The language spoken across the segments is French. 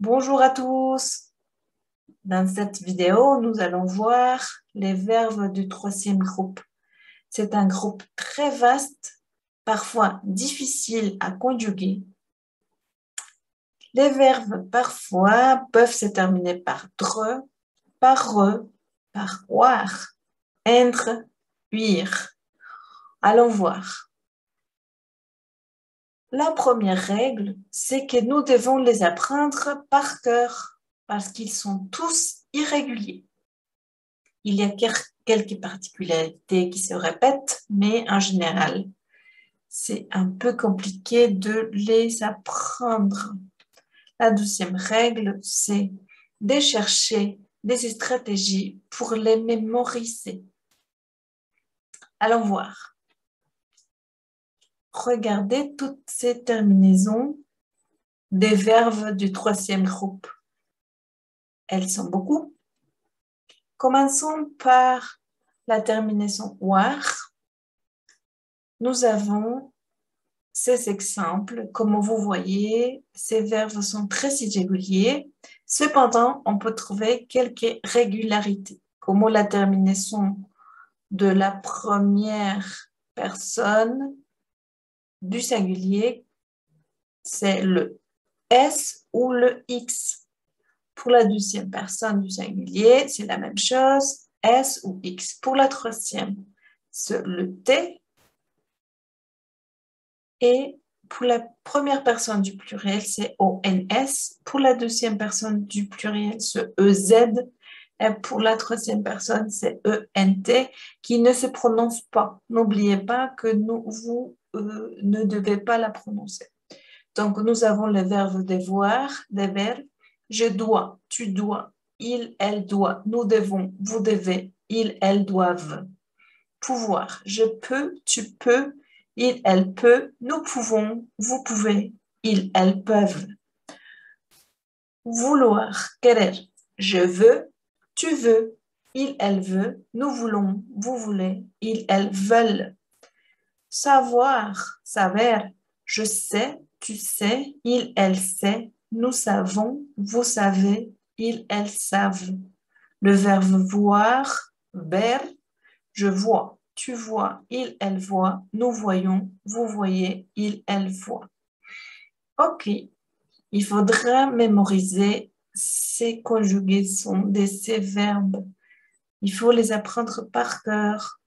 Bonjour à tous. Dans cette vidéo, nous allons voir les verbes du troisième groupe. C'est un groupe très vaste, parfois difficile à conjuguer. Les verbes parfois peuvent se terminer par dre, par re, par oire, endre, uire. Allons voir. La première règle, c'est que nous devons les apprendre par cœur parce qu'ils sont tous irréguliers. Il y a quelques particularités qui se répètent, mais en général, c'est un peu compliqué de les apprendre. La deuxième règle, c'est de chercher des stratégies pour les mémoriser. Allons voir. Regardez toutes ces terminaisons des verbes du troisième groupe. Elles sont beaucoup. Commençons par la terminaison war. Nous avons ces exemples. Comme vous voyez, ces verbes sont très irréguliers. Cependant, on peut trouver quelques régularités, comme la terminaison de la première personne du singulier, c'est le S ou le X. Pour la deuxième personne du singulier, c'est la même chose, S ou X. Pour la troisième, c'est le T. Et pour la première personne du pluriel, c'est ONS. Pour la deuxième personne du pluriel, c'est EZ. Et pour la troisième personne, c'est ENT, qui ne se prononce pas. N'oubliez pas que vous ne devez pas la prononcer. Donc, nous avons le verbe devoir, deber. Je dois, tu dois, il, elle doit, nous devons, vous devez, ils, elles doivent. Pouvoir, je peux, tu peux, il, elle peut, nous pouvons, vous pouvez, ils, elles peuvent. Vouloir, querer, je veux, tu veux, il, elle veut, nous voulons, vous voulez, ils, elles veulent. Savoir, saber, je sais, tu sais, il, elle sait, nous savons, vous savez, ils, elles savent. Le verbe voir, ver, je vois, tu vois, il, elle voit, nous voyons, vous voyez, il, elle voit. Ok, il faudra mémoriser ces conjugaisons de ces verbes. Il faut les apprendre par cœur.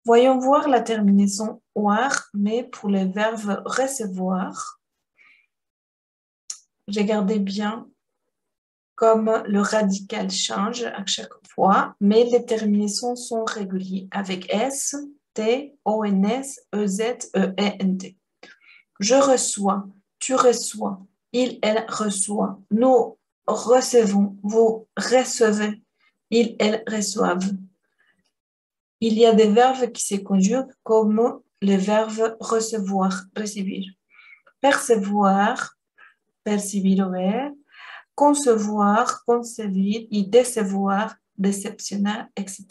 Voyons voir la terminaison war, mais pour les verbes recevoir. Regardez bien comme le radical change à chaque fois, mais les terminaisons sont régulières avec S, T, ONS, EZ, ENT. Je reçois, tu reçois, il, elle reçoit, nous recevons, vous recevez, ils, elles reçoivent. Il y a des verbes qui se conjuguent comme le verbe recevoir, recevoir. Percevoir, percibir, concevoir, concevoir, y décevoir, déceptionner, etc.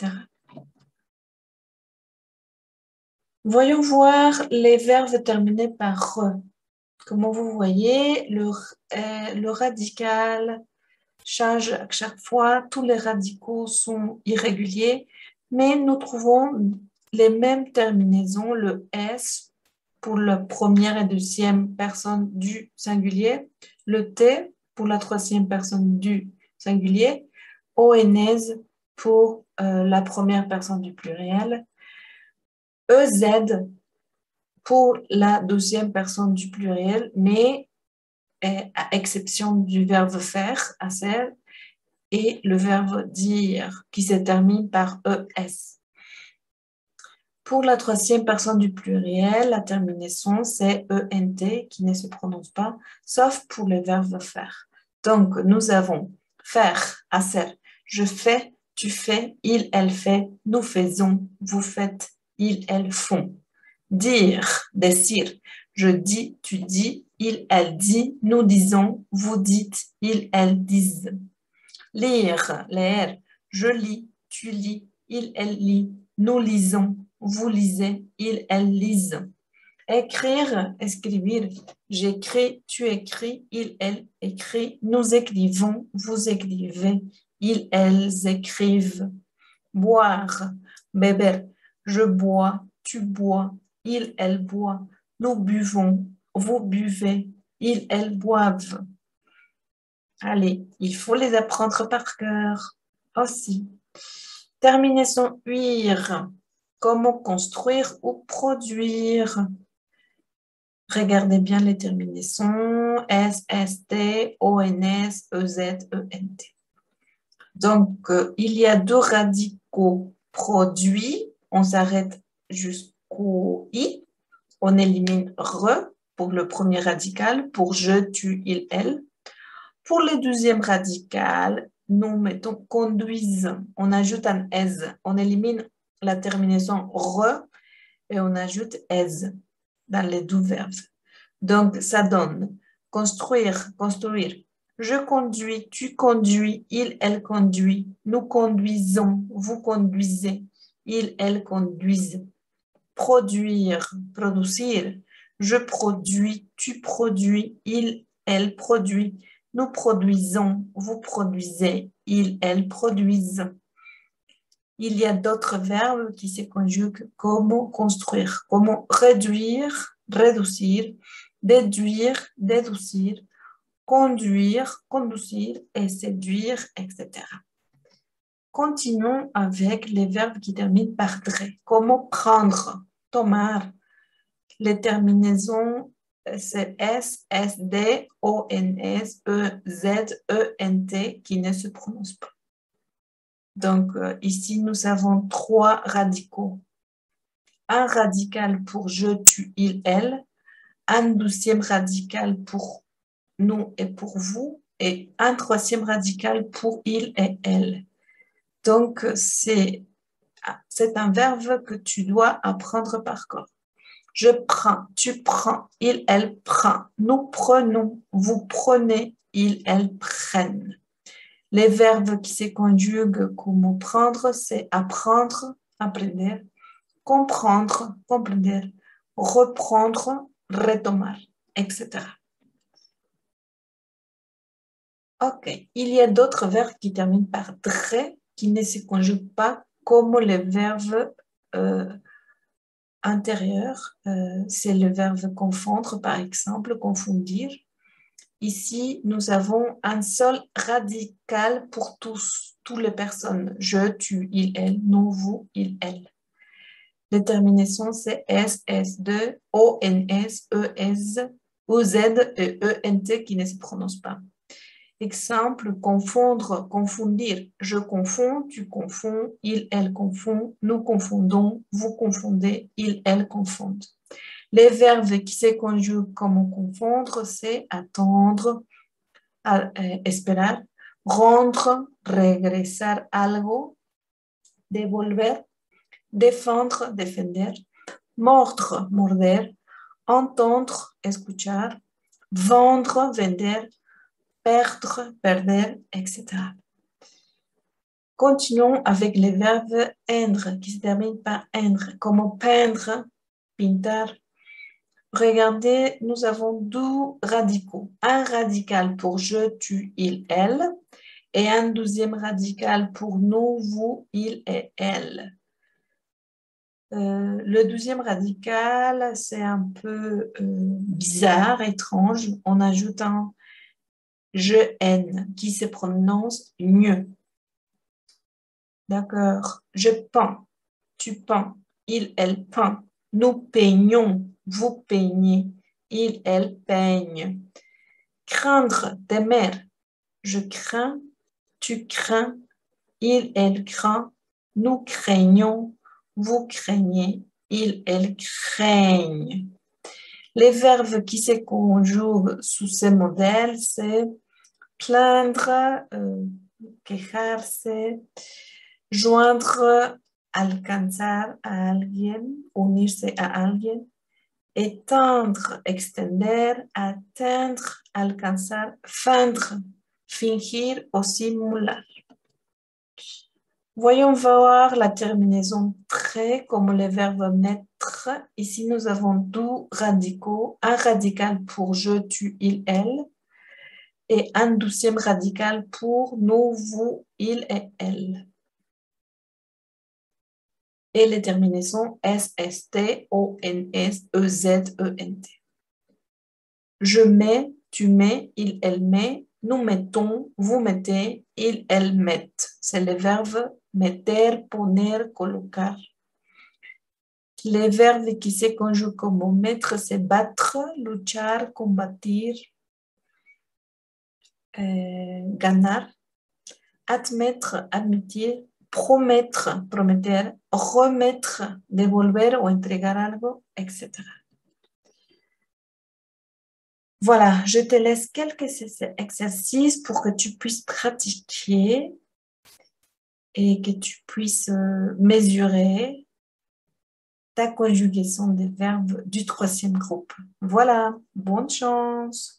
Voyons voir les verbes terminés par re. Comme vous voyez, le radical change à chaque fois. Tous les radicaux sont irréguliers, mais nous trouvons les mêmes terminaisons, le S pour la première et deuxième personne du singulier, le T pour la troisième personne du singulier, ONS pour la première personne du pluriel, EZ pour la deuxième personne du pluriel, mais à exception du verbe faire, hacer, et le verbe dire, qui se termine par ES. Pour la troisième personne du pluriel, la terminaison, c'est ENT, qui ne se prononce pas, sauf pour le verbe faire. Donc, nous avons faire, hacer, je fais, tu fais, il, elle fait, nous faisons, vous faites, ils, elles font. Dire, decir, je dis, tu dis, il, elle dit, nous disons, vous dites, ils, elles disent. Lire, leer, je lis, tu lis, il, elle lit, nous lisons, vous lisez, ils, elles lisent. Écrire, escribir. J'écris, tu écris, il, elle écrit. Nous écrivons, vous écrivez. Ils, elles écrivent. Boire, beber. Je bois, tu bois. Il, elle boit. Nous buvons, vous buvez. Ils, elles boivent. Allez, il faut les apprendre par cœur aussi. Terminaison UIR. Comment construire ou produire. Regardez bien les terminaisons S, S, T, O, N, S, E, Z, E, N, T. Donc, il y a deux radicaux produits. On s'arrête jusqu'au I. On élimine RE pour le premier radical, pour je, tu, il, elle. Pour le deuxième radical, nous mettons conduisent. On ajoute un S. On élimine la terminaison RE et on ajoute S dans les deux verbes. Donc, ça donne construire, construire. Je conduis, tu conduis, il, elle conduit. Nous conduisons, vous conduisez, il, elle conduisent. Produire, produire. Je produis, tu produis, il, elle produit. Nous produisons, vous produisez, il, elle produisent. Il y a d'autres verbes qui se conjuguent. Comment construire, comment réduire, réduire, déduire, déduire, conduire, conduire et séduire, etc. Continuons avec les verbes qui terminent par dre. Comment prendre, tomar. Les terminaisons, c'est S, S, D, O, N, S, E, Z, E, N, T qui ne se prononcent pas. Donc, ici, nous avons trois radicaux. Un radical pour je, tu, il, elle. Un deuxième radical pour nous et pour vous. Et un troisième radical pour il et elle. Donc, c'est un verbe que tu dois apprendre par corps. Je prends, tu prends, il, elle prend. Nous prenons, vous prenez, ils, elles prennent. Les verbes qui se conjuguent comme prendre, c'est apprendre, apprendre, comprendre, comprendre, reprendre, retomar, etc. Ok, il y a d'autres verbes qui terminent par dre, qui ne se conjuguent pas comme les verbes antérieurs. C'est le verbe confondre, par exemple, confondir. Ici, nous avons un seul radical pour toutes les personnes. Je, tu, il, elle, nous, vous, il, elle. Les terminaisons, c'est S, S2, O, N, S, E, S, O, Z et E, N, T qui ne se prononcent pas. Exemple, confondre, confondir. Je confonds, tu confonds, il, elle confond, nous confondons, vous confondez, il, elle confondent. Les verbes qui se conjuguent comme confondre, c'est attendre, esperar, rendre, regresar algo, devolver, défendre, defender, mordre, morder, entendre, escuchar, vendre, vender, perdre, perder, etc. Continuons avec les verbes endre qui se terminent par endre, comme peindre, pintar. Regardez, nous avons deux radicaux. Un radical pour je, tu, il, elle, et un deuxième radical pour nous, vous, il et elle. Le deuxième radical, c'est un peu bizarre, étrange. On ajoute un je, n qui se prononce mieux. D'accord. Je peins, tu peins, il, elle peint. Nous peignons, vous peignez, il, elle peigne. Craindre, temer. Je crains, tu crains, il, elle craint. Nous craignons, vous craignez, il, elle craignent. Les verbes qui se conjuguent sous ces modèles, c'est plaindre, quejarse, joindre, alcanzar a alguien, unirse a alguien, étendre, extender, atteindre, alcanzar, feindre, fingir o simular. Voyons voir la terminaison très comme le verbe mettre. Ici, nous avons deux radicaux. Un radical pour je, tu, il, elle. Et un deuxième radical pour nous, vous, il et elle. Et les terminaisons S, S, T, O, N, S, E, Z, E, N, T. Je mets, tu mets, il, elle met, nous mettons, vous mettez, il, elle mettent. C'est le verbe metter, poner, colocar. Les verbes qui se conjuguent comme mettre, c'est battre, luchar, combattre, ganar, admettre, admitir, promettre, prometer, remettre, devolver o entregar algo, etc. Voilà, je te laisse quelques exercices pour que tu puisses pratiquer et que tu puisses mesurer ta conjugaison des verbes du troisième groupe. Voilà, bonne chance!